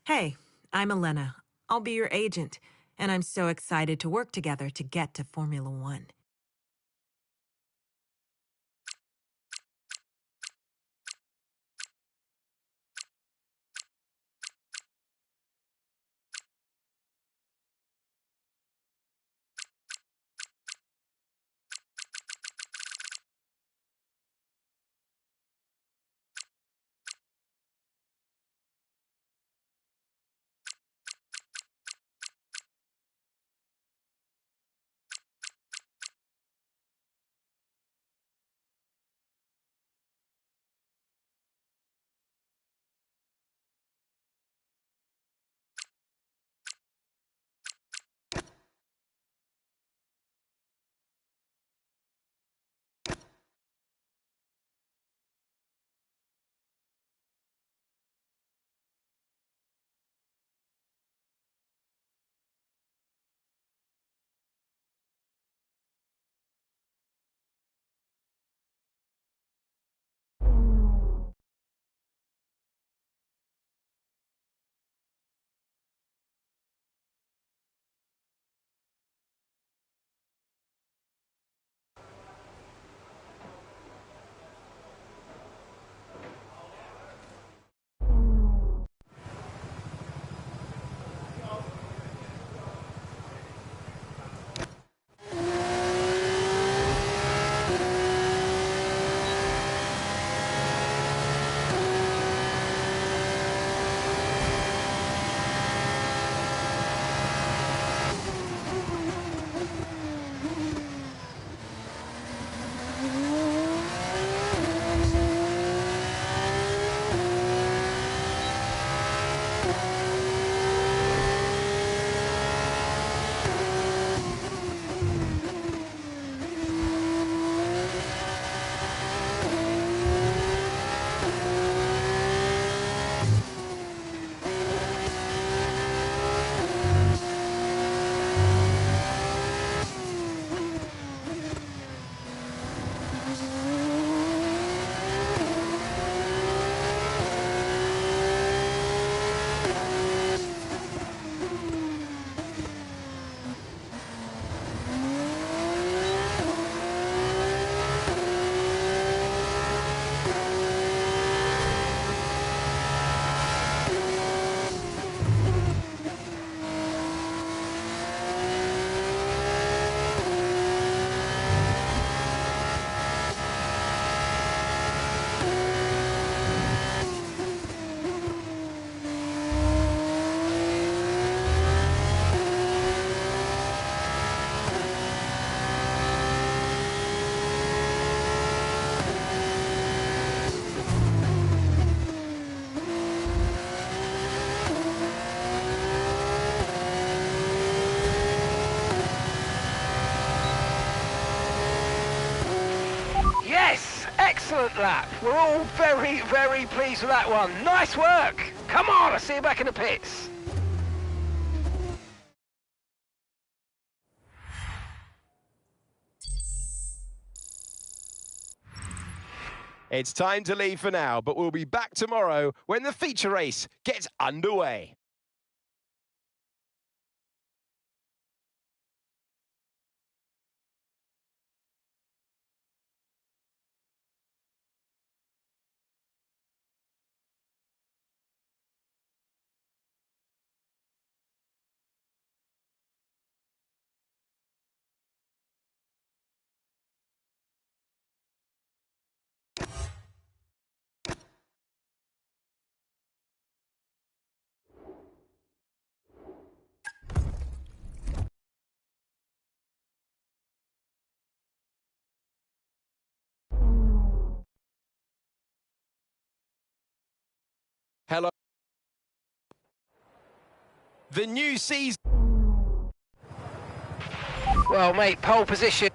Hey, I'm Elena. I'll be your agent, and I'm so excited to work together to get to Formula One. Yes! Excellent lap. We're all very, very pleased with that one. Nice work. Come on, I'll see you back in the pits. It's time to leave for now, but we'll be back tomorrow when the feature race gets underway. Hello. The new season. Well, mate, pole position.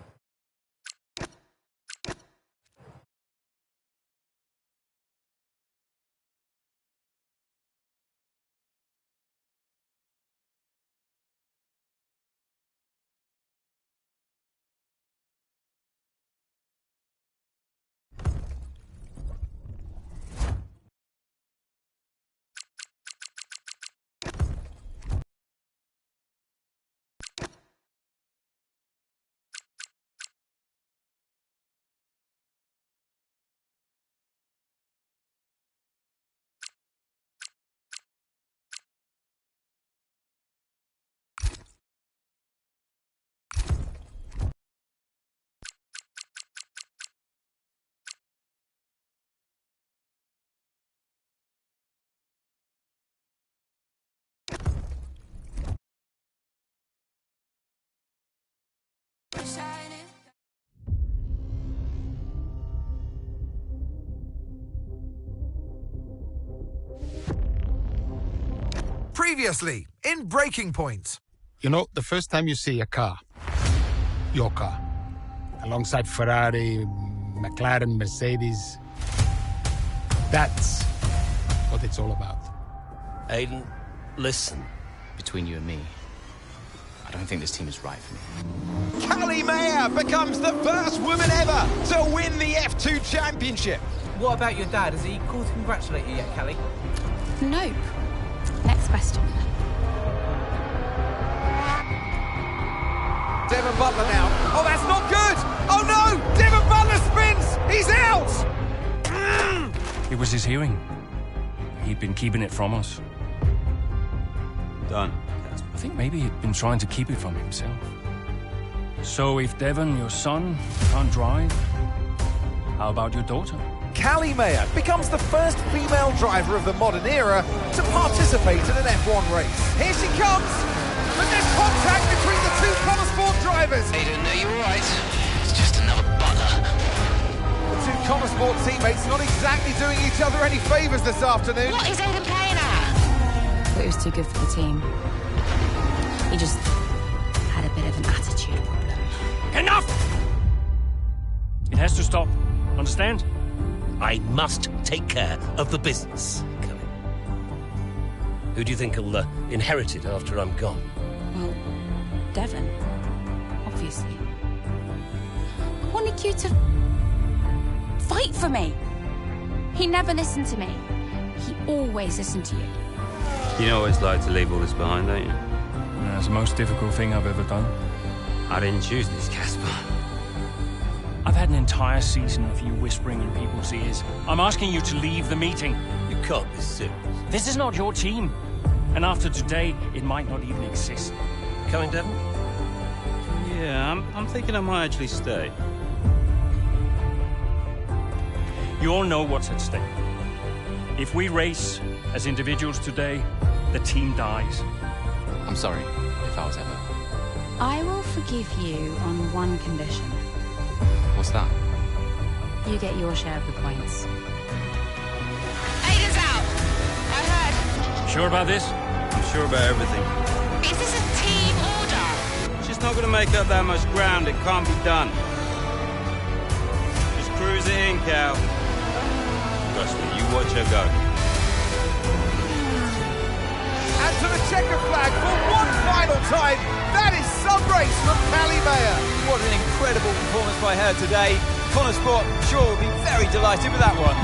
Previously, in Breaking Point. You know, the first time you see a car, your car, alongside Ferrari, McLaren, Mercedes, that's what it's all about. Aiden, listen. Between you and me, I don't think this team is right for me. Callie Mayer becomes the first woman ever to win the F2 Championship. What about your dad? Has he called to congratulate you yet, Callie? Nope. Next question. Devon Butler now. Oh, that's not good! Oh no! Devon Butler spins! He's out! It was his hearing. He'd been keeping it from us. Done. I think maybe he'd been trying to keep it from himself. So if Devon, your son, can't drive, how about your daughter? Callie Mayer becomes the first female driver of the modern era to participate in an F1 race. Here she comes! But there's contact between the two Connor Sport drivers! Aiden, are you alright? It's just another Butler. The two Connor Sport teammates not exactly doing each other any favours this afternoon. What is Aiden playing at? Thought he was too good for the team. He just had a bit of an attitude problem. Enough! It has to stop. Understand? I must take care of the business, Kelly. Who do you think will inherit it after I'm gone? Well, Devon, obviously. I wanted you to fight for me. He never listened to me. He always listened to you. You know what it's like to leave all this behind, don't you? That's the most difficult thing I've ever done. I didn't choose this, Casper. I've had an entire season of you whispering in people's ears. I'm asking you to leave the meeting. You can't be serious. This is not your team. And after today, it might not even exist. Coming, Devon? Yeah, I'm thinking I might actually stay. You all know what's at stake. If we race as individuals today, the team dies. I'm sorry if I was ever. I will forgive you on one condition. What's that? You get your share of the points. Aiden's out! I heard. Sure about this? I'm sure about everything. Is this a team order? She's not going to make up that much ground. It can't be done. Just cruise it in, Cal. Trust me, you watch her go. And to the checker flag for one final time. That is some race from Callie Mayer. What an incredible performance by her today. Connor Sport, sure, will be very delighted with that one.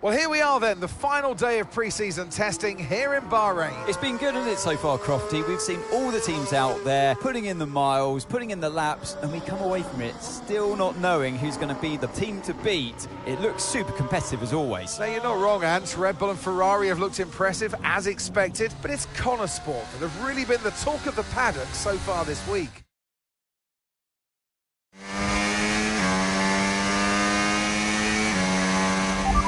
Well, here we are then, the final day of pre-season testing here in Bahrain. It's been good, hasn't it, so far, Crofty? We've seen all the teams out there, putting in the miles, putting in the laps, and we come away from it still not knowing who's going to be the team to beat. It looks super competitive as always. Now, you're not wrong, Ant. Red Bull and Ferrari have looked impressive, as expected, but it's Connor Sport that have really been the talk of the paddock so far this week.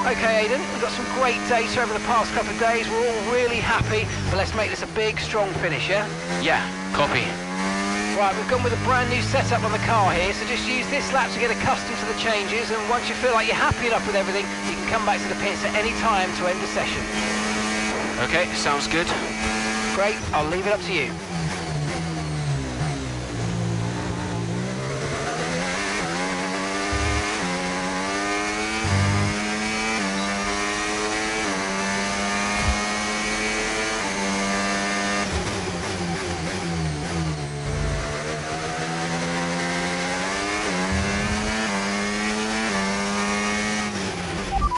Okay, Aiden, we've got some great data over the past couple of days. We're all really happy, but let's make this a big, strong finish, yeah? Yeah, copy. Right, we've gone with a brand new setup on the car here, so just use this lap to get accustomed to the changes, and once you feel like you're happy enough with everything, you can come back to the pits at any time to end the session. Okay, sounds good. Great, I'll leave it up to you.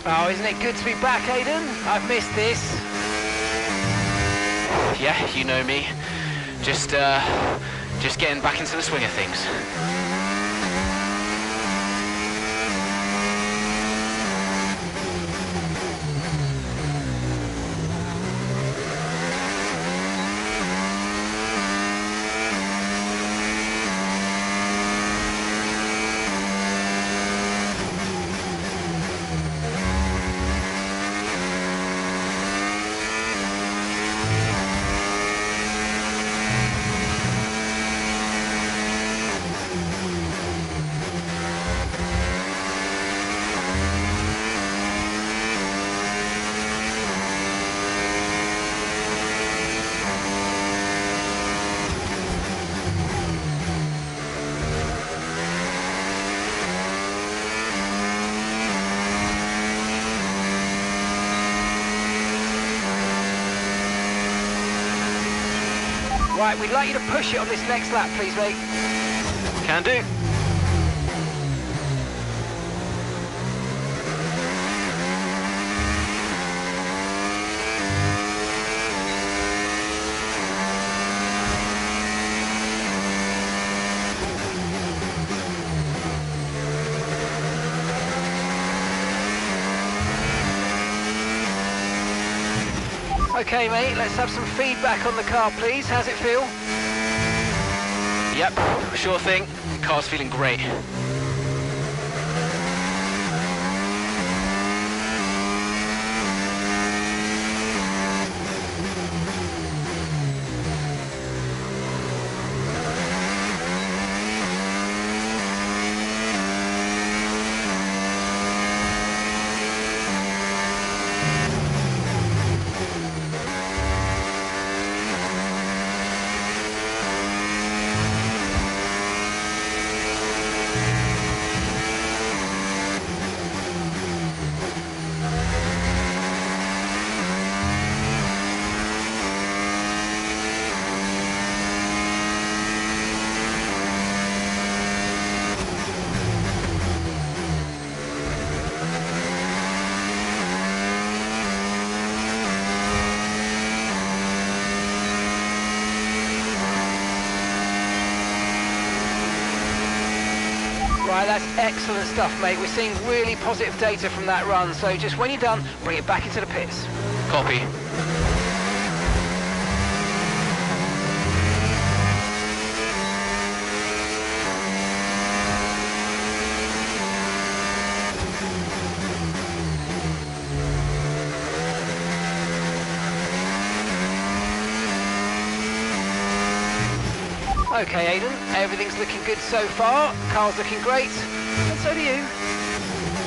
Oh, isn't it good to be back, Aidan? I've missed this. Yeah, you know me. Just getting back into the swing of things. Right, we'd like you to push it on this next lap, please, mate. Can do. Okay, mate, let's have some feedback on the car, please. How's it feel? Yep, sure thing. Car's feeling great. Right, that's excellent stuff, mate. We're seeing really positive data from that run, so just when you're done, bring it back into the pits. Copy. Okay, Aidan, everything's looking good so far. Car's looking great, and so do you.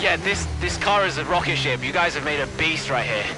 Yeah, this car is a rocket ship. You guys have made a beast right here.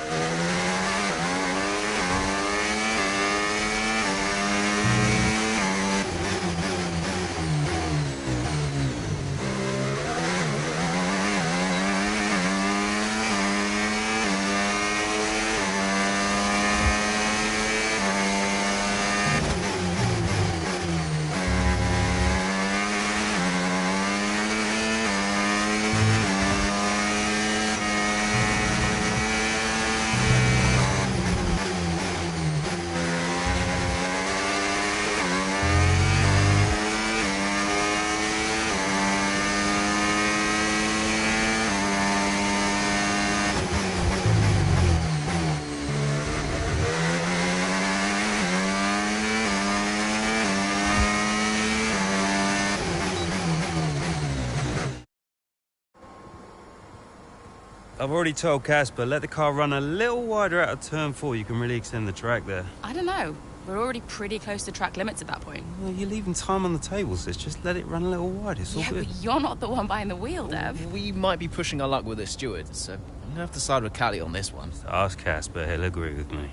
I've already told Casper, let the car run a little wider out of turn 4. You can really extend the track there. I don't know. We're already pretty close to track limits at that point. Well, you're leaving time on the table, sis. Just let it run a little wider. It's all good. But you're not the one behind the wheel, Dev. We might be pushing our luck with the steward, so I'm going to have to side with Callie on this one. Ask Casper. He'll agree with me.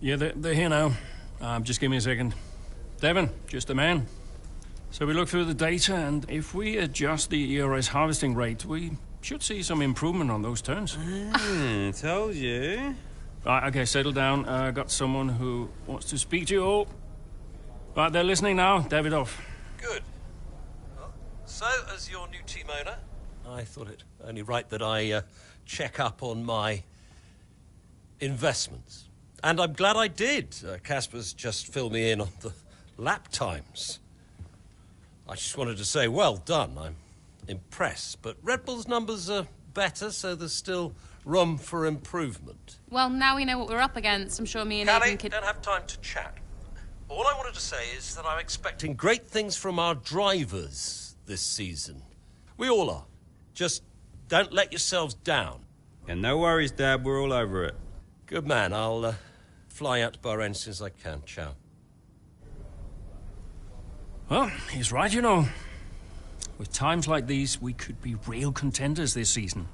Yeah, they're here now. Just give me a second. Devon, just the man. So we look through the data, and if we adjust the ERS harvesting rate, we should see some improvement on those turns. Told you. Right, okay, settle down. Got someone who wants to speak to you all. Right, they're listening now. Davidoff. Good. Well, so, as your new team owner, I thought it only right that I check up on my investments. And I'm glad I did. Casper's just filled me in on the lap times. I just wanted to say, well done. I'm impressed. But Red Bull's numbers are better, so there's still room for improvement. Well, now we know what we're up against. I'm sure me and Callie, Aidan could... don't have time to chat. All I wanted to say is that I'm expecting great things from our drivers this season. We all are. Just don't let yourselves down. And no worries, Dad. We're all over it. Good man. I'll fly out to Bahrain as soon as I can. Ciao. Well, he's right, you know. With times like these, we could be real contenders this season.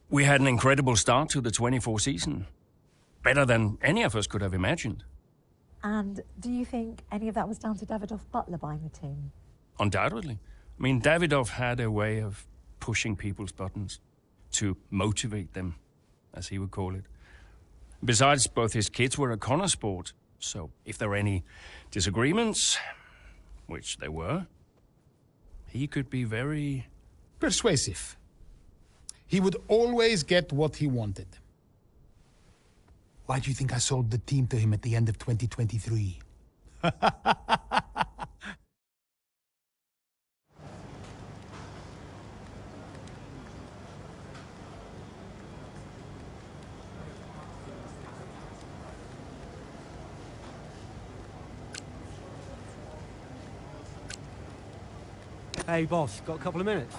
We had an incredible start to the 24 season. Better than any of us could have imagined. And do you think any of that was down to Davidoff Butler buying the team? Undoubtedly. I mean, Davidoff had a way of pushing people's buttons to motivate them, as he would call it. Besides, both his kids were a Connor sport, so if there were any disagreements, which there were, he could be very... persuasive. He would always get what he wanted. Why do you think I sold the team to him at the end of 2023? Hey, boss, got a couple of minutes?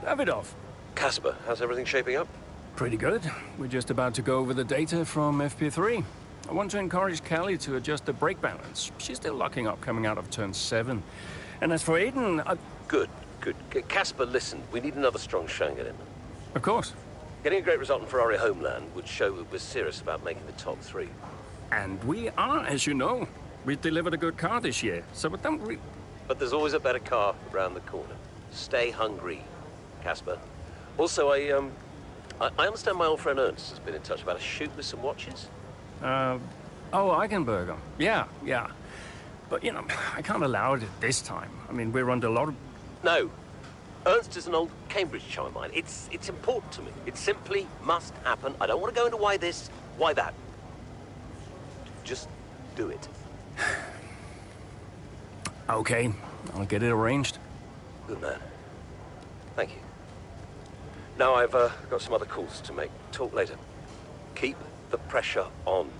Davidoff. Casper, how's everything shaping up? Pretty good. We're just about to go over the data from FP3. I want to encourage Callie to adjust the brake balance. She's still locking up coming out of turn 7. And as for Aidan, Good. Casper, listen, we need another strong Shangan in. Of course. Getting a great result in Ferrari homeland would show we're serious about making the top 3. And we are, as you know. We delivered a good car this year, so we don't really... But there's always a better car around the corner. Stay hungry, Casper. Also, I understand my old friend Ernst has been in touch about a shoot with some watches. Oh, Eichenberger. Yeah. But, you know, I can't allow it at this time. I mean, we're under a lot of... No. Ernst is an old Cambridge chum of mine. It's important to me. It simply must happen. I don't want to go into why this, why that. Just do it. Okay, I'll get it arranged. Good man. Thank you. Now I've got some other calls to make. Talk later. Keep the pressure on.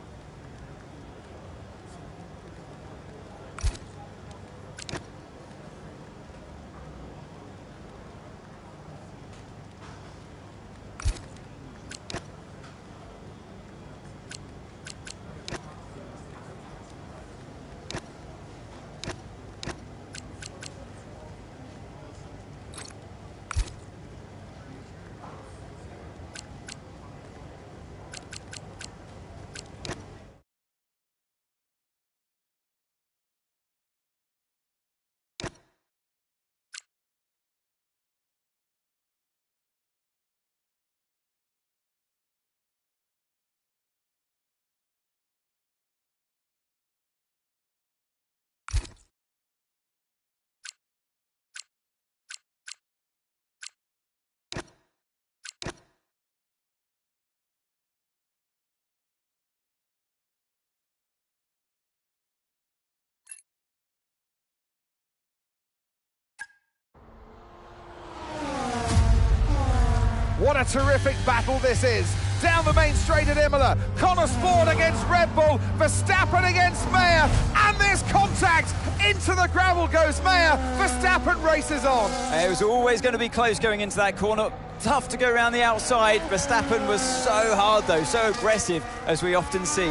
What a terrific battle this is. Down the main straight at Imola. Connor Sport against Red Bull. Verstappen against Mayer. And there's contact. Into the gravel goes Mayer. Verstappen races on. It was always going to be close going into that corner. Tough to go around the outside. Verstappen was so hard though, so aggressive, as we often see.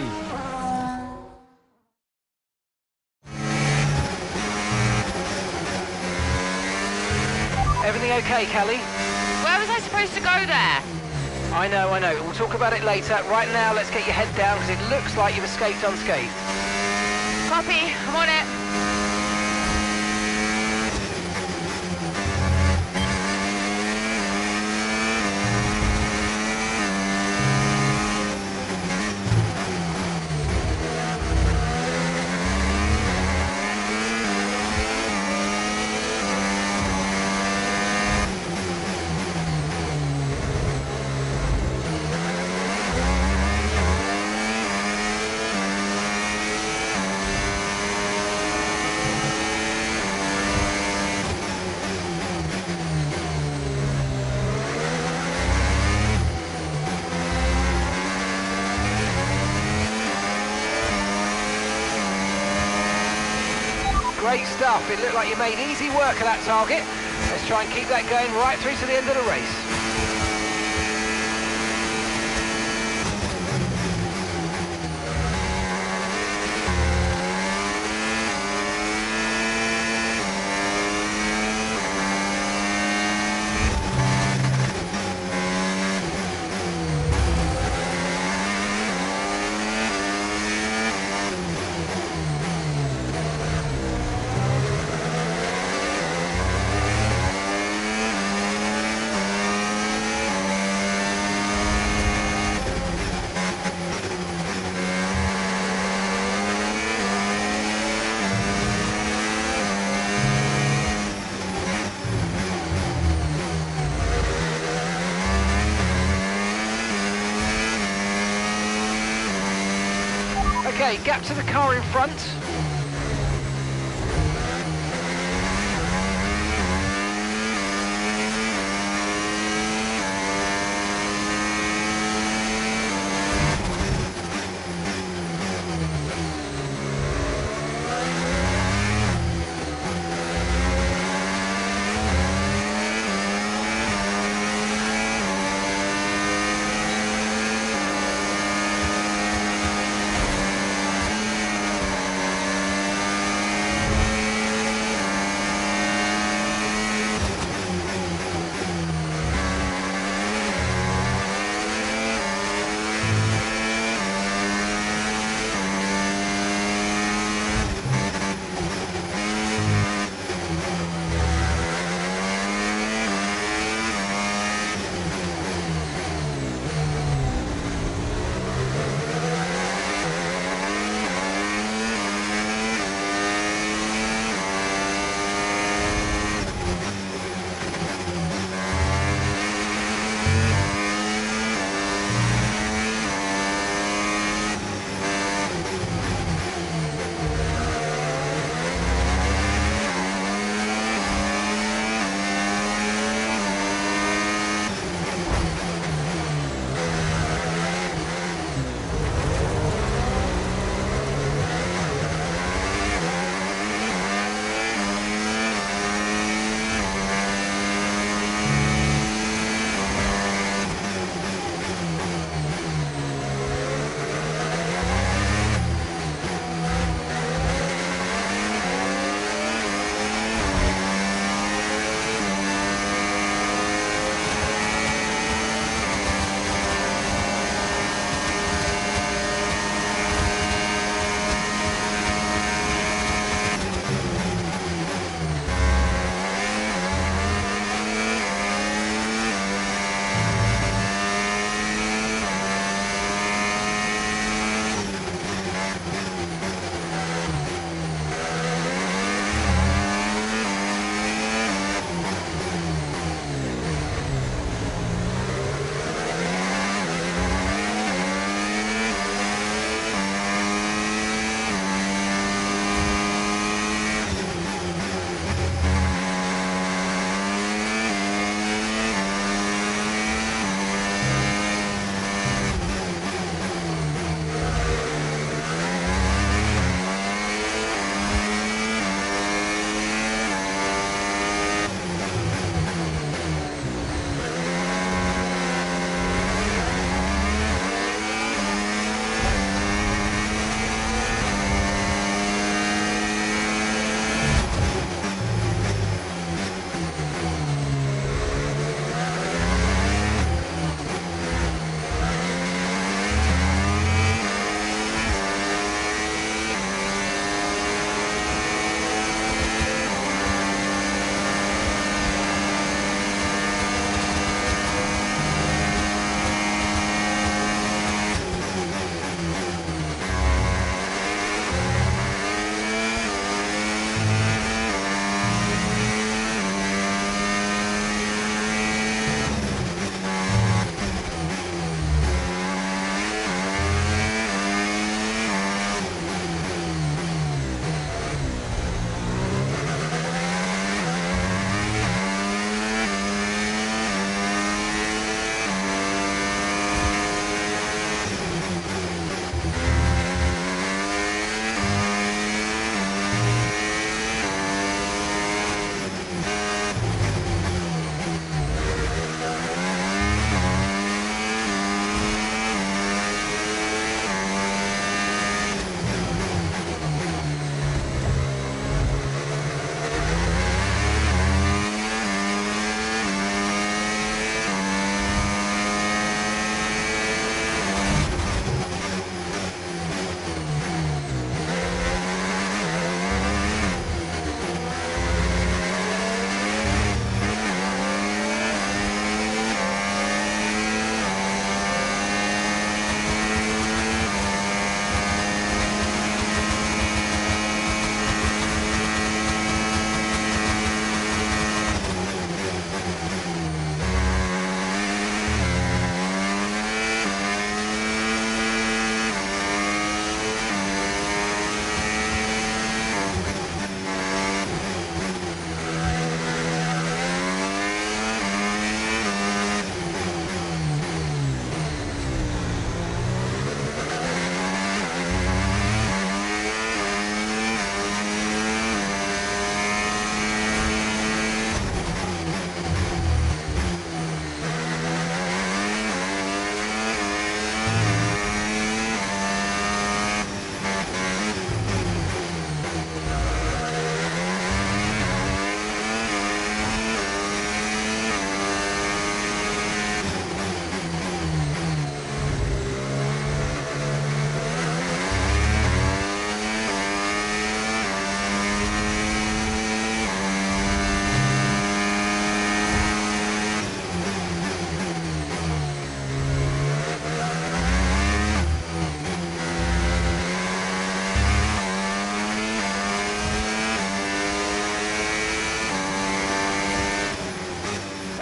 Everything okay, Callie? Where was I supposed to go there? I know. We'll talk about it later. Right now, let's get your head down because it looks like you've escaped unscathed. Copy, I'm on it. Great stuff. It looked like you made easy work of that target. Let's try and keep that going right through to the end of the race. Okay, gap to the car in front.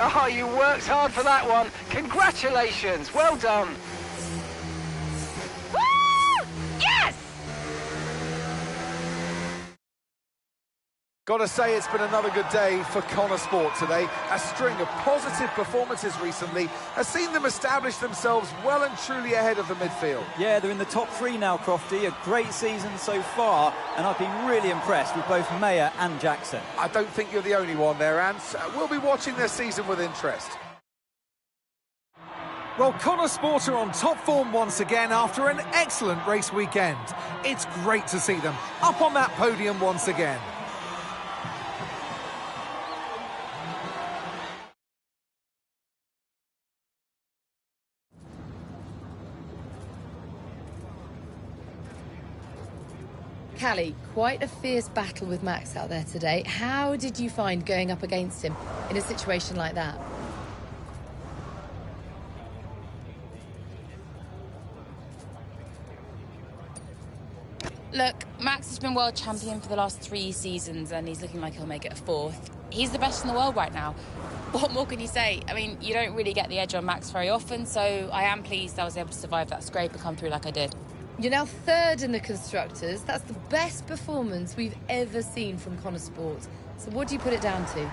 Oh, you worked hard for that one. Congratulations. Well done. Woo! Yes! Gotta say, it's been another good day for Connor Sport today. A string of positive performances recently has seen them establish themselves well and truly ahead of the midfield. Yeah, they're in the top 3 now, Crofty. A great season so far, and I've been really impressed with both Mayer and Jackson. I don't think you're the only one there, Ants. We'll be watching their season with interest. Well, Connor Sport are on top form once again after an excellent race weekend. It's great to see them up on that podium once again. Callie, quite a fierce battle with Max out there today. How did you find going up against him in a situation like that? Look, Max has been world champion for the last 3 seasons and he's looking like he'll make it a 4th. He's the best in the world right now. What more can you say? I mean, you don't really get the edge on Max very often, so I am pleased I was able to survive that scrape and come through like I did. You're now 3rd in the Constructors. That's the best performance we've ever seen from Connor Sport. So what do you put it down to?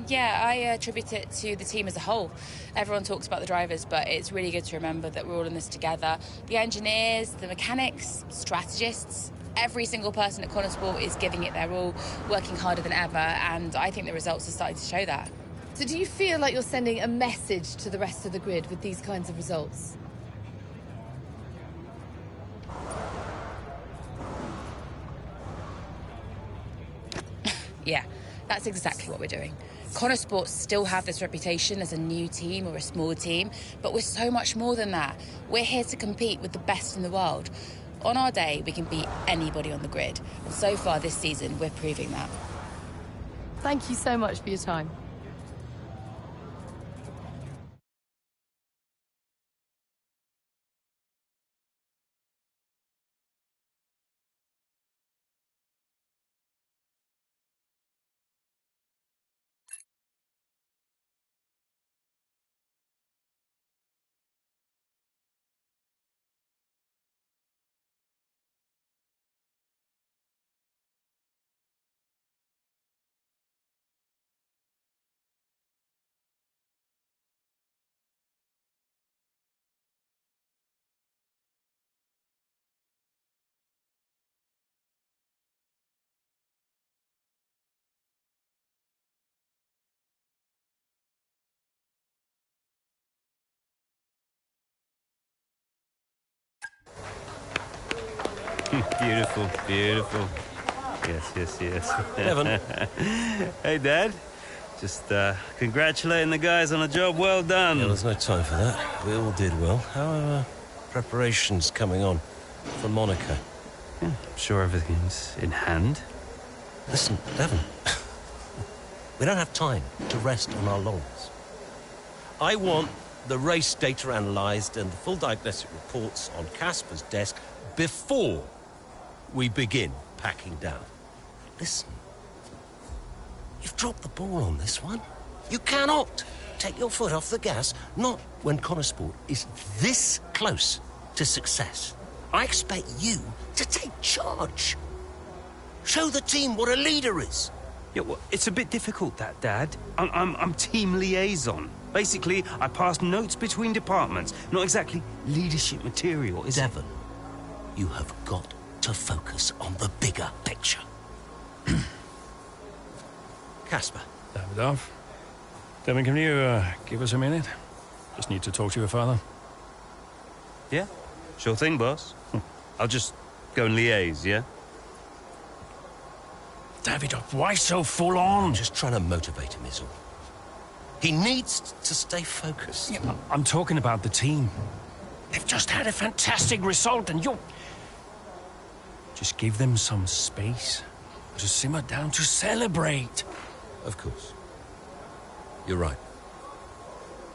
Yeah, I attribute it to the team as a whole. Everyone talks about the drivers, but it's really good to remember that we're all in this together. The engineers, the mechanics, strategists, every single person at Connor Sport is giving it their all, working harder than ever, and I think the results are starting to show that. So do you feel like you're sending a message to the rest of the grid with these kinds of results? Yeah, that's exactly what we're doing. Connor Sports still have this reputation as a new team or a small team, but we're so much more than that. We're here to compete with the best in the world. On our day, we can beat anybody on the grid. And so far this season, we're proving that. Thank you so much for your time. Beautiful, beautiful. Yes, yes, yes. Devon. Hey, Dad. Just congratulating the guys on a job well done. Yeah, there's no time for that. We all did well. How are preparations coming on for Monaco? Yeah, I'm sure everything's in hand. Listen, Devon. We don't have time to rest on our laurels. I want the race data analysed and the full diagnostic reports on Casper's desk before we begin packing down. Listen, you've dropped the ball on this one. You cannot take your foot off the gas, not when Connor Sport is this close to success. I expect you to take charge. Show the team what a leader is. Yeah, well, it's a bit difficult, that, Dad. I'm team liaison. Basically, I pass notes between departments. Not exactly leadership material, is it? Devon, you have got to focus on the bigger picture. Casper. Davidoff. Devon, can you give us a minute? Just need to talk to your father. Yeah, sure thing, boss. I'll just go and liaise, yeah? Davidoff, why so full on? I'm just trying to motivate him, is all. He needs to stay focused. Yeah, I'm talking about the team. They've just had a fantastic result and you're... Just give them some space to simmer down, to celebrate. Of course. You're right.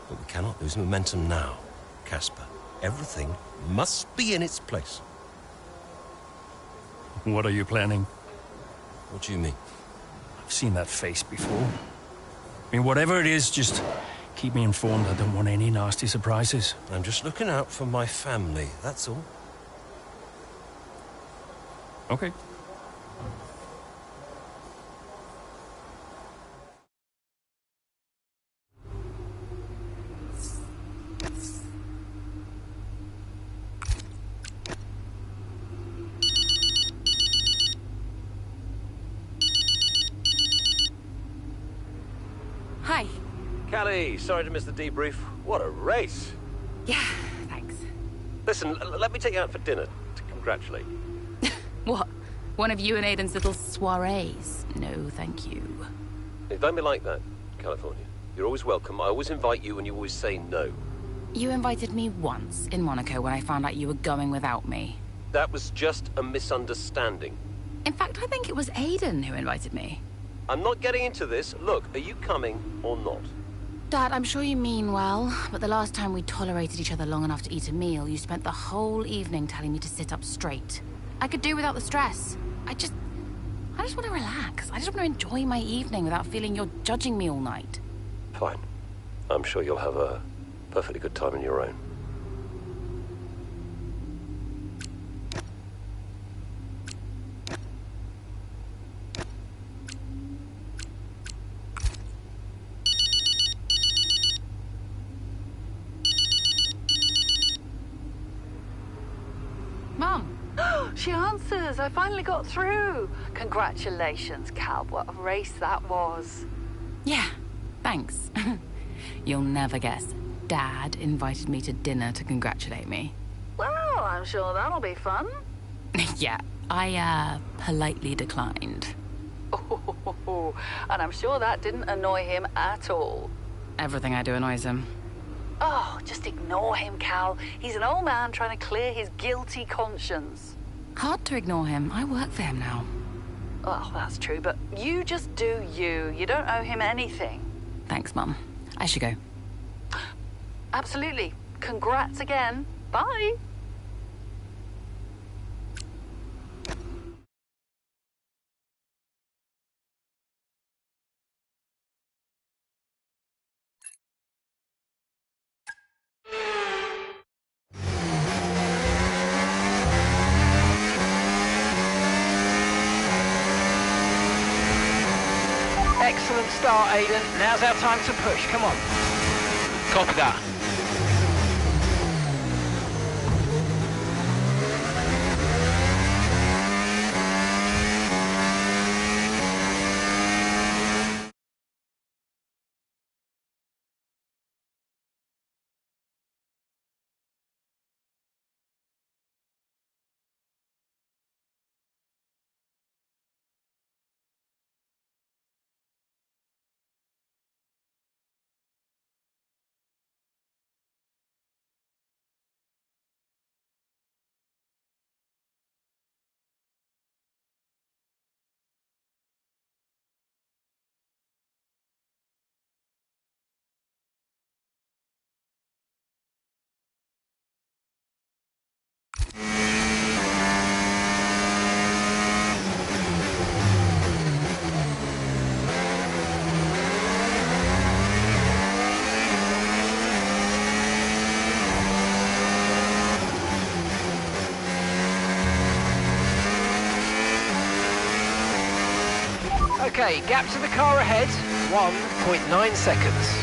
But we cannot lose momentum now, Casper. Everything must be in its place. What are you planning? What do you mean? seen that face before. I mean, whatever it is, just keep me informed. I don't want any nasty surprises. I'm just looking out for my family, that's all. Okay. Hi. Callie, sorry to miss the debrief. What a race. Yeah, thanks. Listen, let me take you out for dinner to congratulate you. What? One of you and Aiden's little soirees? No, thank you. Hey, don't be like that, California. You're always welcome. I always invite you and you always say no. You invited me once in Monaco when I found out you were going without me. That was just a misunderstanding. In fact, I think it was Aiden who invited me. I'm not getting into this. Look, are you coming or not? Dad, I'm sure you mean well, but the last time we tolerated each other long enough to eat a meal, you spent the whole evening telling me to sit up straight. I could do without the stress. I just want to relax. I just want to enjoy my evening without feeling you're judging me all night. Fine. I'm sure you'll have a perfectly good time on your own. Mum. She answers. I finally got through. Congratulations, Cal. What a race that was. Yeah, thanks. You'll never guess. Dad invited me to dinner to congratulate me. Well, I'm sure that'll be fun. Yeah, I politely declined. Oh, and I'm sure that didn't annoy him at all. Everything I do annoys him. Oh, just ignore him, Cal. He's an old man trying to clear his guilty conscience. Hard to ignore him. I work for him now. Oh, that's true, but you just do you. You don't owe him anything. Thanks, Mum. I should go. Absolutely. Congrats again. Bye. Excellent start, Aiden. Now's our time to push. Come on. Copy that. Okay, gap to the car ahead, 1.9 seconds.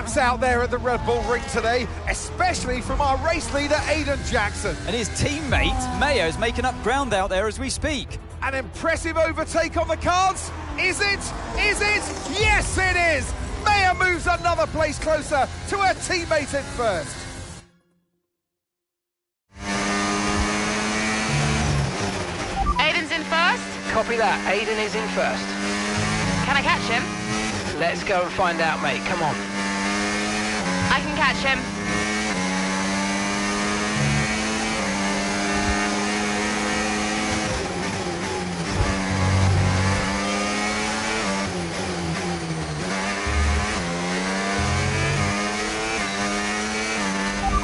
laps out there at the Red Bull Ring today, especially from our race leader, Aiden Jackson. And his teammate, Mayo, is making up ground out there as we speak. An impressive overtake on the cards. Is it? Is it? Yes, it is. Mayo moves another place closer to her teammate in first. Aiden's in first. Copy that. Aiden is in first. Can I catch him? Let's go and find out, mate. Come on. I can catch him.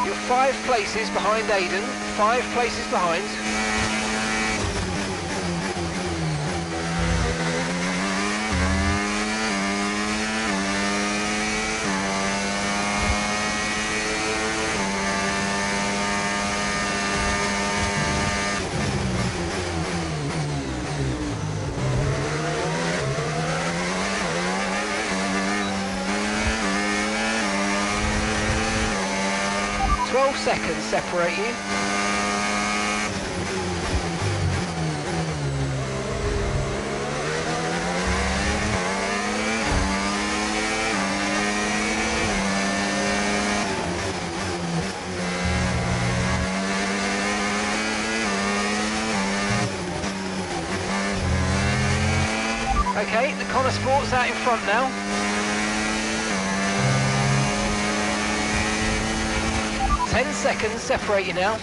You're 5 places behind Aiden. 5 places behind. Seconds separate you. Okay, the Connor Sport's out in front now. 10 seconds separate you now.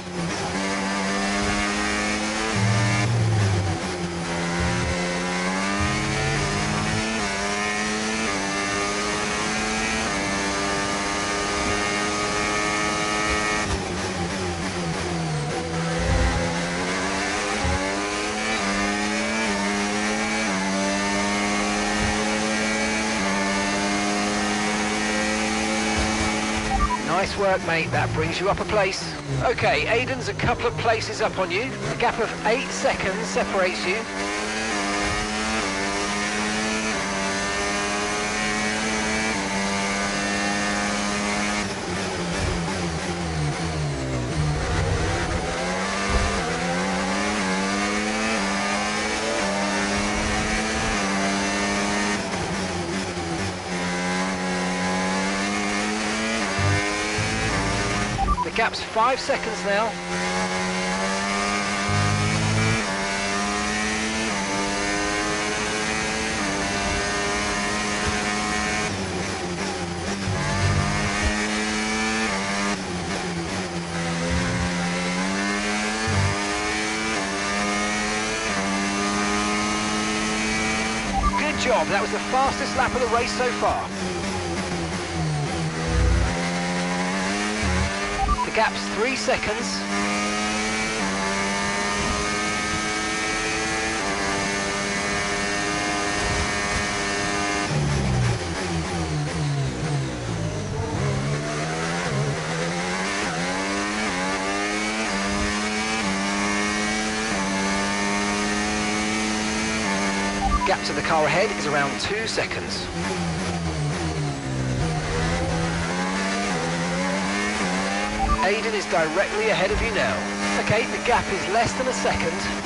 Nice work, mate. That brings you up a place. Okay, Aiden's a couple of places up on you. A gap of 8 seconds separates you. Gap's 5 seconds now. Good job, that was the fastest lap of the race so far. Gap's 3 seconds. Gap to the car ahead is around 2 seconds. Aiden is directly ahead of you now. Okay, the gap is less than a second.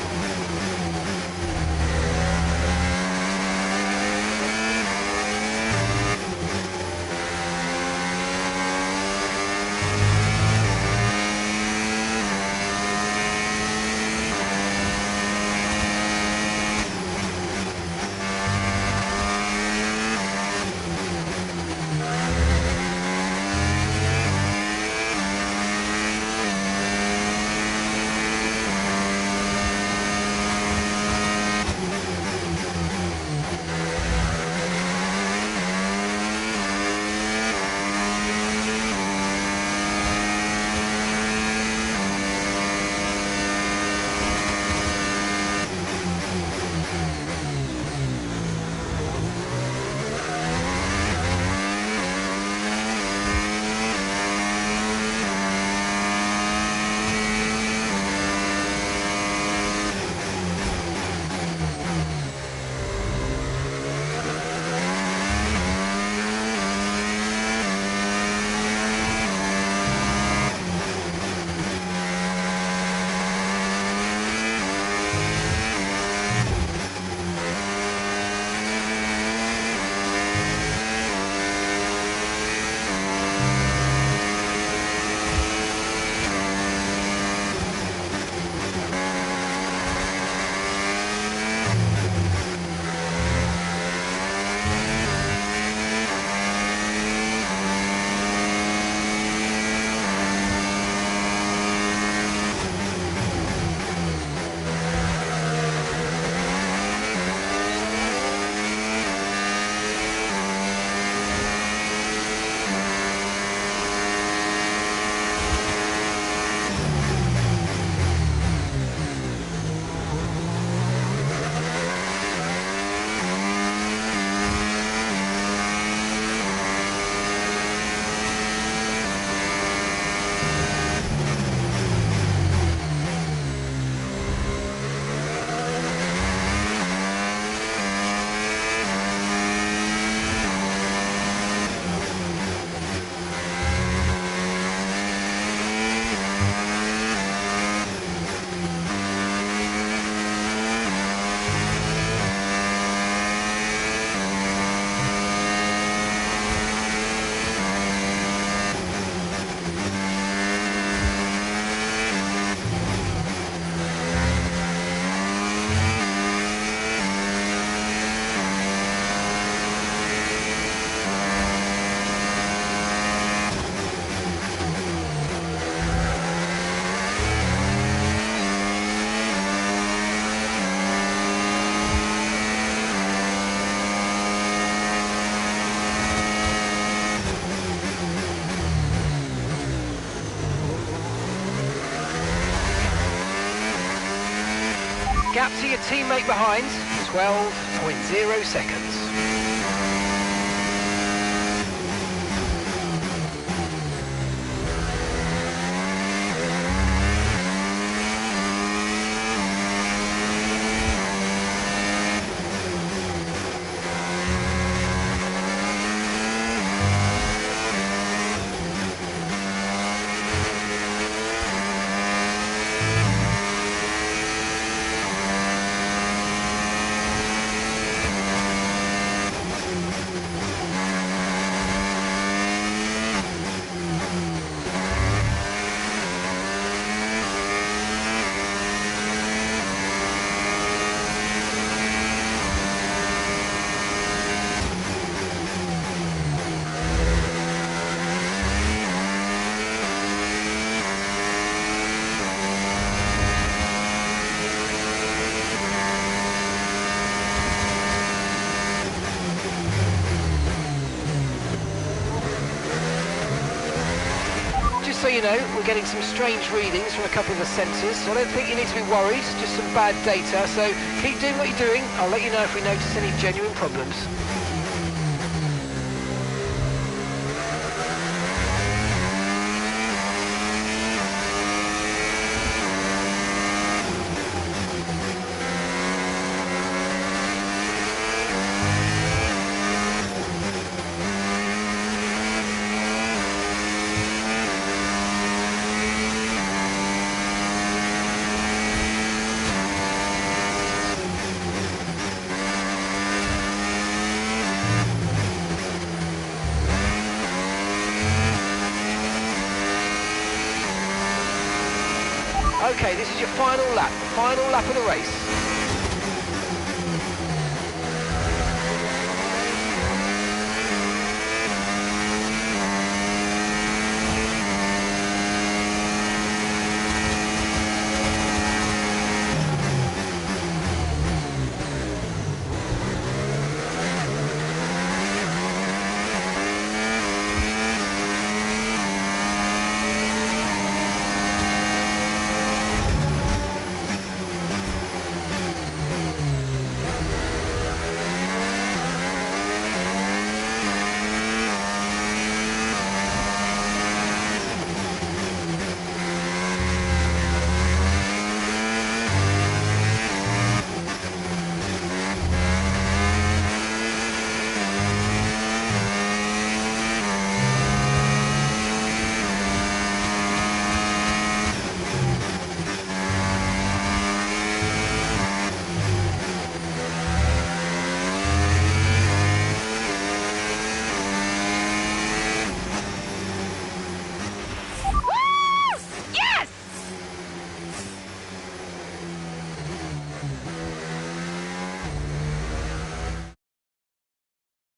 Gap to your teammate behind, 12.0 seconds. So you know, we're getting some strange readings from a couple of the sensors, so I don't think you need to be worried, just some bad data, so keep doing what you're doing. I'll let you know if we notice any genuine problems. Okay, this is your final lap of the race.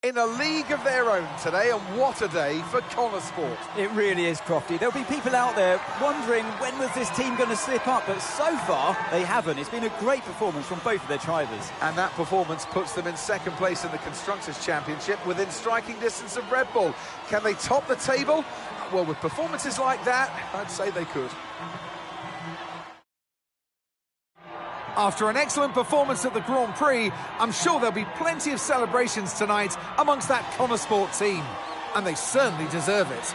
In a league of their own today, and what a day for Connor Sport. It really is, Crofty. There'll be people out there wondering when was this team going to slip up, but so far they haven't. It's been a great performance from both of their drivers. And that performance puts them in second place in the Constructors' Championship within striking distance of Red Bull. Can they top the table? Well, with performances like that, I'd say they could. After an excellent performance at the Grand Prix, I'm sure there'll be plenty of celebrations tonight amongst that Connor Sport team. And they certainly deserve it.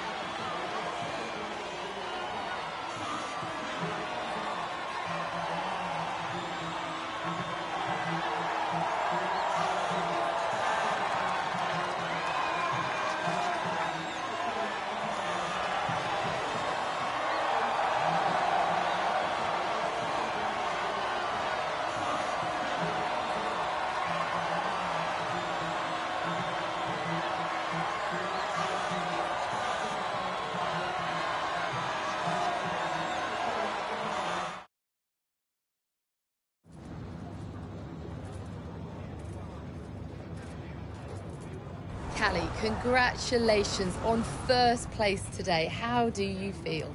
Callie, congratulations on first place today. How do you feel?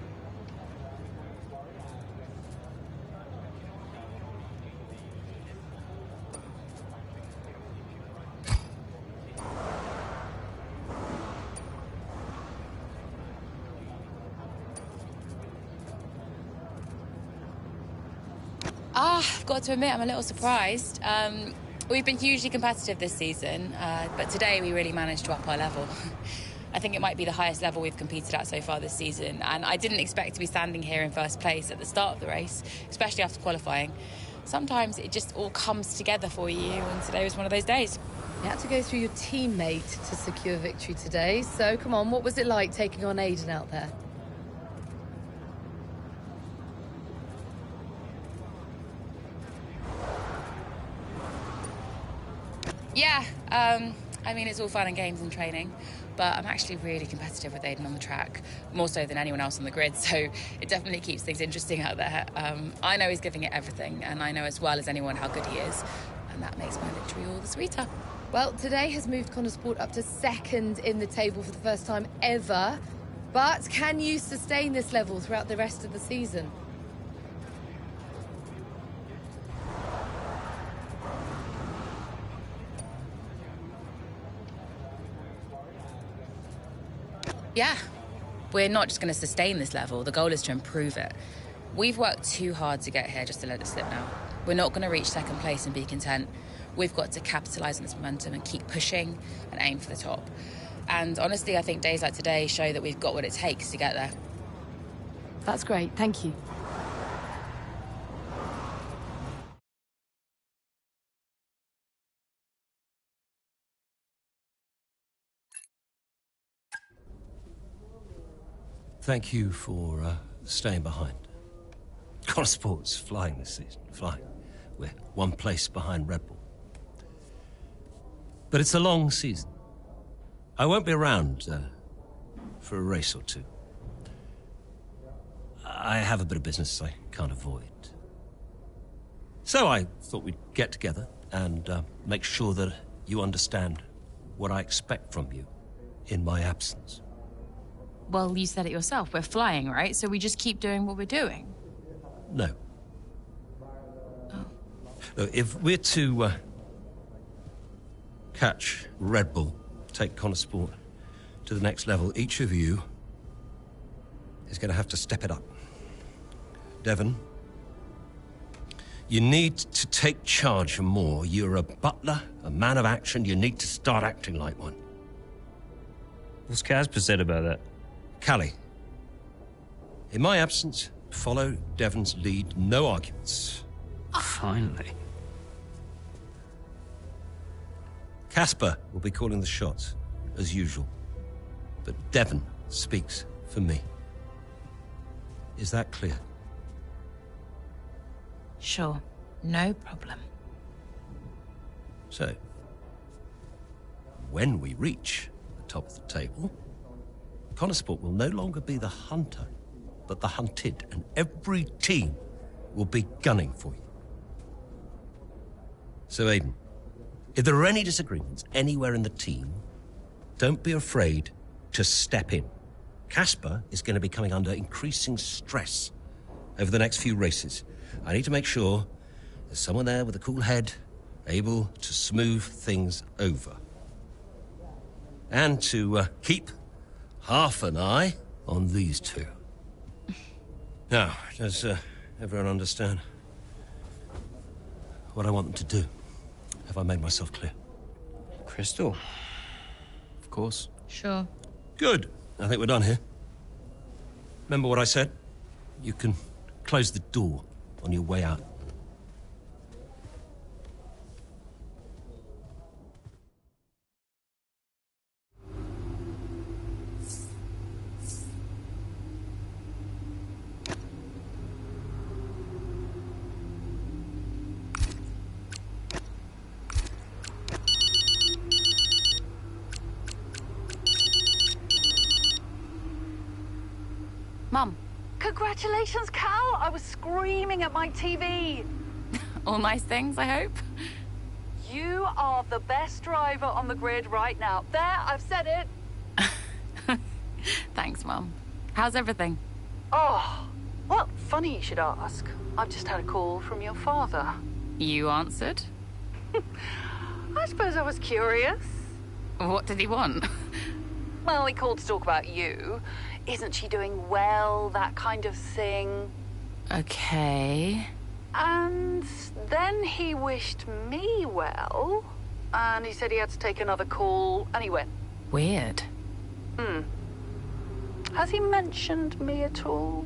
I've got to admit, I'm a little surprised. We've been hugely competitive this season, but today we really managed to up our level. I think it might be the highest level we've competed at so far this season, and I didn't expect to be standing here in first place at the start of the race, especially after qualifying. Sometimes it just all comes together for you, and today was one of those days. You had to go through your teammate to secure victory today, so come on, what was it like taking on Aiden out there? Yeah, I mean, it's all fun and games and training, but I'm actually really competitive with Aiden on the track, more so than anyone else on the grid, so it definitely keeps things interesting out there. I know he's giving it everything, and I know as well as anyone how good he is, and that makes my victory all the sweeter. Well, today has moved Connor Sport up to second in the table for the first time ever, but can you sustain this level throughout the rest of the season? Yeah, we're not just going to sustain this level. The goal is to improve it. We've worked too hard to get here just to let it slip now. We're not going to reach second place and be content. We've got to capitalise on this momentum and keep pushing and aim for the top. And honestly, I think days like today show that we've got what it takes to get there. That's great, thank you. Thank you for staying behind. Connor Sport's flying this season, flying. We're one place behind Red Bull. But it's a long season. I won't be around for a race or two. I have a bit of business I can't avoid. So I thought we'd get together and make sure that you understand what I expect from you in my absence. Well, you said it yourself. We're flying, right? So we just keep doing what we're doing. No. Look, if we're to catch Red Bull, take Connor Sport to the next level, each of you is going to have to step it up. Devon, you need to take charge more. You're a butler, a man of action. You need to start acting like one. What's Casper said about that? Callie, in my absence, follow Devon's lead. No arguments. Finally. Casper will be calling the shots, as usual. But Devon speaks for me. Is that clear? Sure. No problem. So, when we reach the top of the table, Connor Sport will no longer be the hunter, but the hunted, and every team will be gunning for you. So, Aiden, if there are any disagreements anywhere in the team, don't be afraid to step in. Casper is going to be coming under increasing stress over the next few races. I need to make sure there's someone there with a cool head, able to smooth things over. And to keep half an eye on these two. Now, does everyone understand what I want them to do? Have I made myself clear? Crystal. Of course. Sure. Good. I think we're done here. Remember what I said? You can close the door on your way out. Mum. Congratulations, Cal! I was screaming at my TV. All nice things, I hope? You are the best driver on the grid right now. There, I've said it. Thanks, Mum. How's everything? Oh, well, funny you should ask. I've just had a call from your father. You answered? I suppose I was curious. What did he want? Well, he called to talk about you. Isn't she doing well, that kind of thing? Okay. And then he wished me well, and he said he had to take another call, and he went. Weird. Has he mentioned me at all?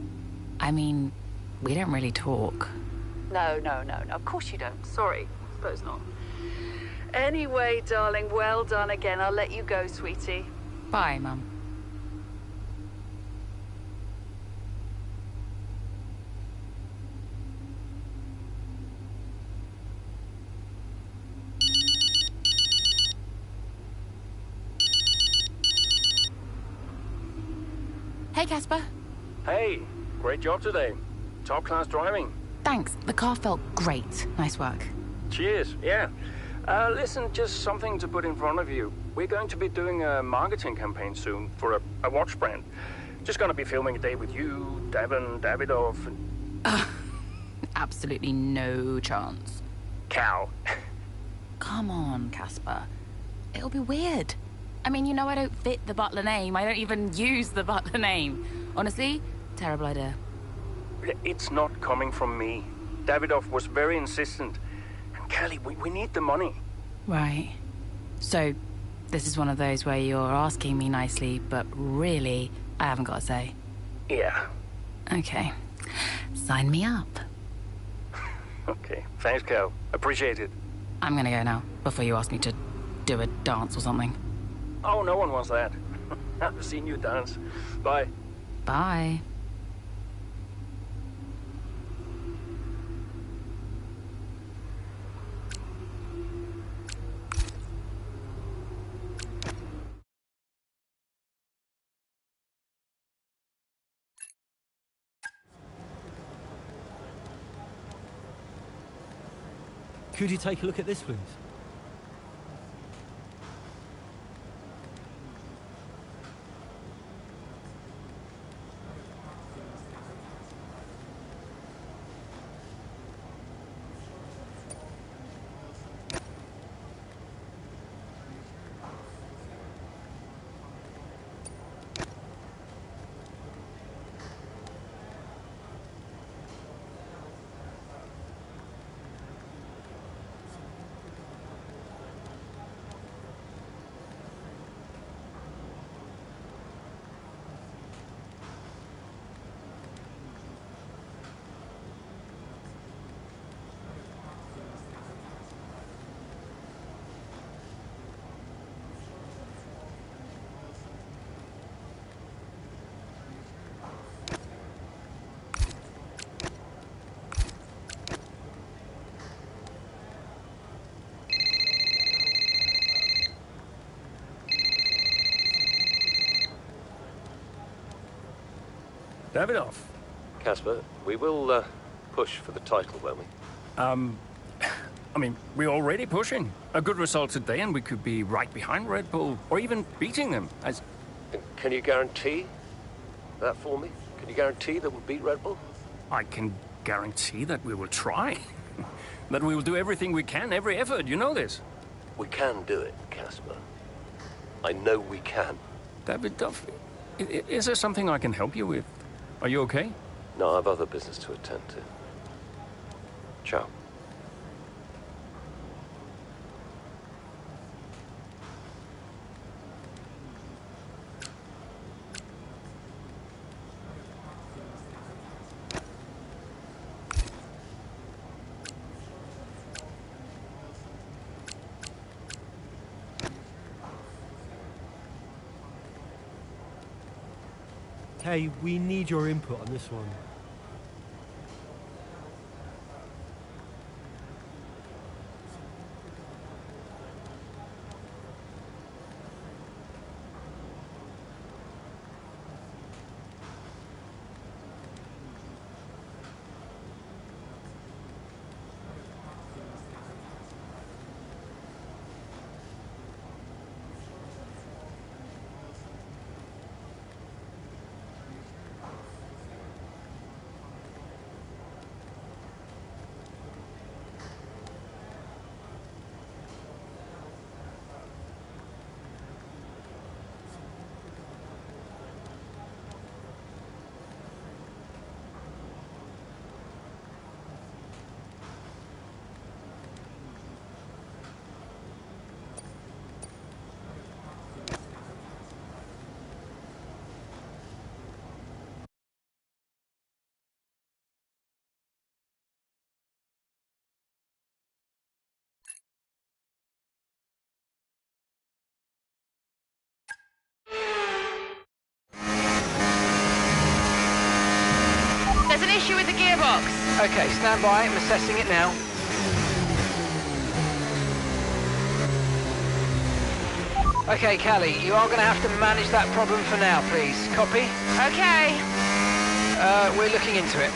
I mean, we don't really talk. No. Of course you don't. Sorry. Suppose not. Anyway, darling, well done again. I'll let you go, sweetie. Bye, Mum. Hey, Casper. Hey, great job today. Top class driving. Thanks. The car felt great. Nice work. Cheers, yeah. Listen, just something to put in front of you. We're going to be doing a marketing campaign soon for a watch brand. Just gonna be filming a day with you, Devon, Davidoff, and... Absolutely no chance. Cal. Come on, Casper. It'll be weird. I mean, you know I don't fit the Butler name. I don't even use the Butler name. Honestly, terrible idea. It's not coming from me. Davidoff was very insistent. And Kelly, we need the money. Right. So, this is one of those where you're asking me nicely, but really, I haven't got a say. Yeah. Okay. Sign me up. Okay. Thanks, Cal. Appreciate it. I'm gonna go now, before you ask me to do a dance or something. Oh, no one wants that. I've seen you dance. Bye. Bye. Could you take a look at this, please? Davidoff. Casper, we will push for the title, won't we? I mean, we're already pushing. A good result today and we could be right behind Red Bull, or even beating them. And can you guarantee that for me? Can you guarantee that we'll beat Red Bull? I can guarantee that we will try. That we will do everything we can, every effort, you know this. We can do it, Casper. I know we can. Davidoff, is there something I can help you with? Are you okay? No, I have other business to attend to. Ciao. Hey, we need your input on this one. There's an issue with the gearbox. Okay, stand by. I'm assessing it now. Okay, Callie, you are going to have to manage that problem for now, please. Copy? Okay. We're looking into it.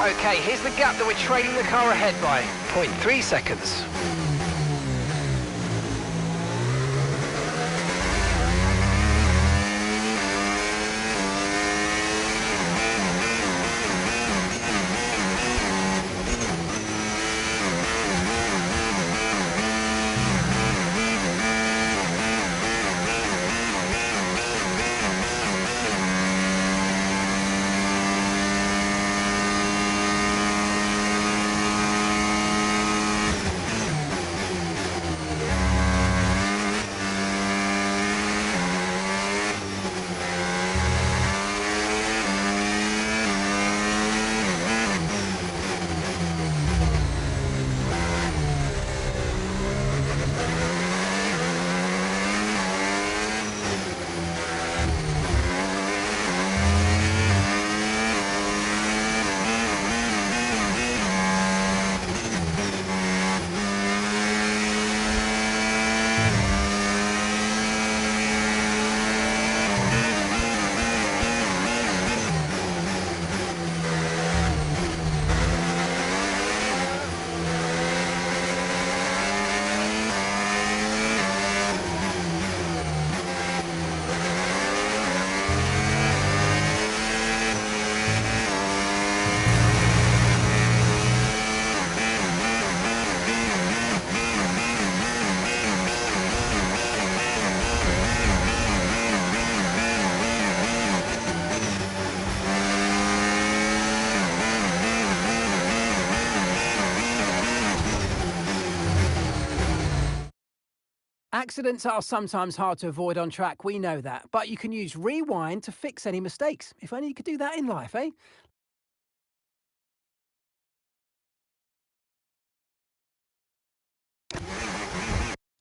Okay, here's the gap that we're trailing the car ahead by. 0.3 seconds. Accidents are sometimes hard to avoid on track, we know that, but you can use Rewind to fix any mistakes. If only you could do that in life, eh?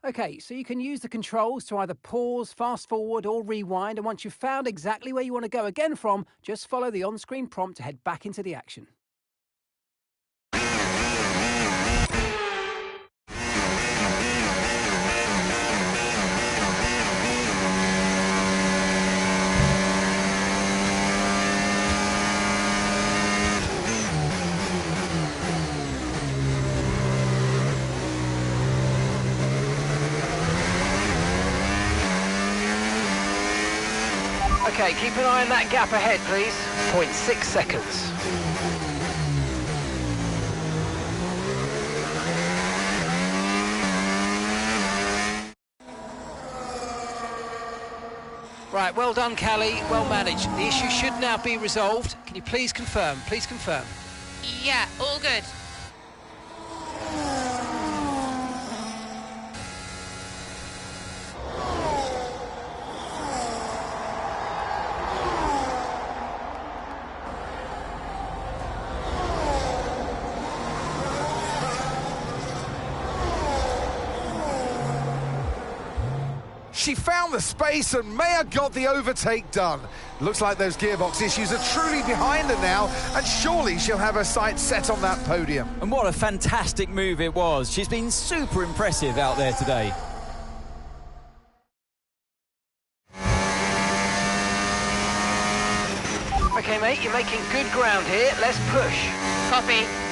Okay, so you can use the controls to either pause, fast forward or rewind, and once you've found exactly where you want to go again from, just follow the on-screen prompt to head back into the action. Okay, keep an eye on that gap ahead, please. 0.6 seconds. Right, well done, Callie. Well managed. The issue should now be resolved. Can you please confirm? Please confirm. Yeah, all good. She found the space and Maya got the overtake done. Looks like those gearbox issues are truly behind her now, and surely she'll have her sights set on that podium. And what a fantastic move it was. She's been super impressive out there today. Okay, mate, you're making good ground here. Let's push. Copy.